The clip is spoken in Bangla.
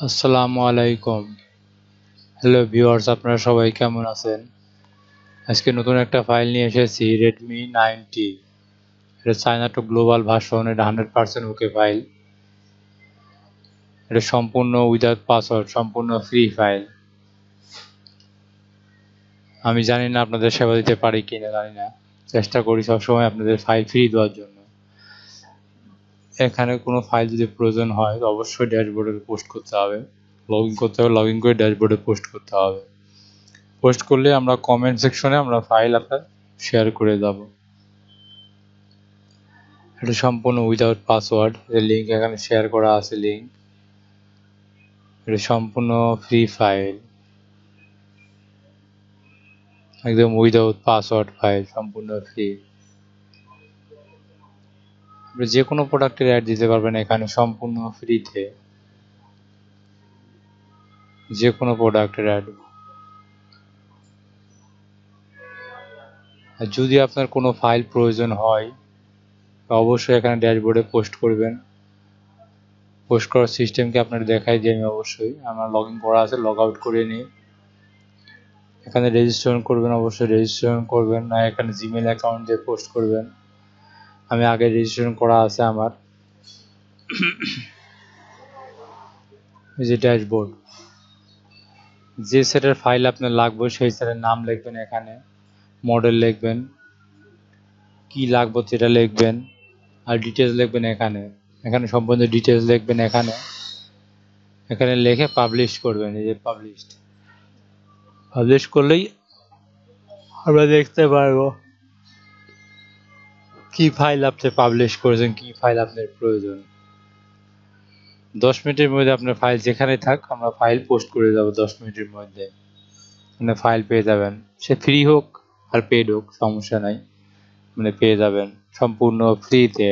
আসসালামু আলাইকুম। হ্যালো ভিউয়ার্স, আপনারা সবাই কেমন আছেন? আজকে নতুন একটা ফাইল নিয়ে এসেছি, Redmi 9T। এটা চায়না টু গ্লোবাল ভার্সন, এটা 100% ওকে ফাইল। এটা সম্পূর্ণ উইদাউট পাসওয়ার্ড, সম্পূর্ণ ফ্রি ফাইল। আমি জানি না আপনাদের সেবা দিতে পারি কিনা, জানি না। চেষ্টা করি সবসময় আপনাদের ফাইল ফ্রি দেওয়ার জন্য। এখানে কোনো ফাইল যদি প্রয়োজন হয় তো অবশ্যই ড্যাশবোর্ডে পোস্ট করতে হবে। লগ ইন করতে হবে, লগ ইন করে ড্যাশবোর্ডে পোস্ট করতে হবে। পোস্ট করলে আমরা কমেন্ট সেকশনে আমরা ফাইল আপনার শেয়ার করে যাব। এটা সম্পূর্ণ উইদাউট পাসওয়ার্ড, এর লিঙ্ক এখানে শেয়ার করা আছে। লিঙ্ক, এটা সম্পূর্ণ ফ্রি ফাইল, একদম উইদাউট পাসওয়ার্ড ফাইল, সম্পূর্ণ ফ্রি। আপনি যে কোনো প্রোডাক্টের অ্যাড দিতে পারবেন এখানে সম্পূর্ণ ফ্রিতে, যে কোনো প্রোডাক্টের অ্যাড। আর যদি আপনার কোনো ফাইল প্রয়োজন হয় অবশ্যই এখানে ড্যাশবোর্ডে পোস্ট করবেন। পোস্ট করার সিস্টেমকে আপনার দেখাই দিই আমি। অবশ্যই আমার লগ ইন করা আছে, লগ আউট করে নিই। এখানে রেজিস্ট্রেশন করবেন, অবশ্যই রেজিস্ট্রেশন করবেন, না এখানে জিমেল অ্যাকাউন্ট দিয়ে পোস্ট করবেন। আমি আগে রেজিস্ট্রেশন করা আছে আমার। এই যে ড্যাশবোর্ড, যে সেটের ফাইল আপনার লাগবে সেই সেটের নাম লিখবেন এখানে, মডেল লিখবেন, কি লাগবে সেটা লিখবেন, আর ডিটেলস লিখবেন এখানে। এখানে সম্পূর্ণ ডিটেলস লিখবেন এখানে। এখানে লিখে পাবলিশ করবেন। এই যে পাবলিশ করলেই আমরা দেখতে পারবো কি ফাইল আপনি পাবলিশ করেছেন, কি ফাইল আপনার প্রয়োজন। 10 মিনিটের মধ্যে আপনার ফাইল যেখানে থাক আমরা ফাইল পোস্ট করে যাব। 10 মিনিটের মধ্যে আপনি ফাইল পেয়ে যাবেন, সে ফ্রি হোক আর পেড হোক সমস্যা নাই, মানে পেয়ে যাবেন সম্পূর্ণ ফ্রিতে।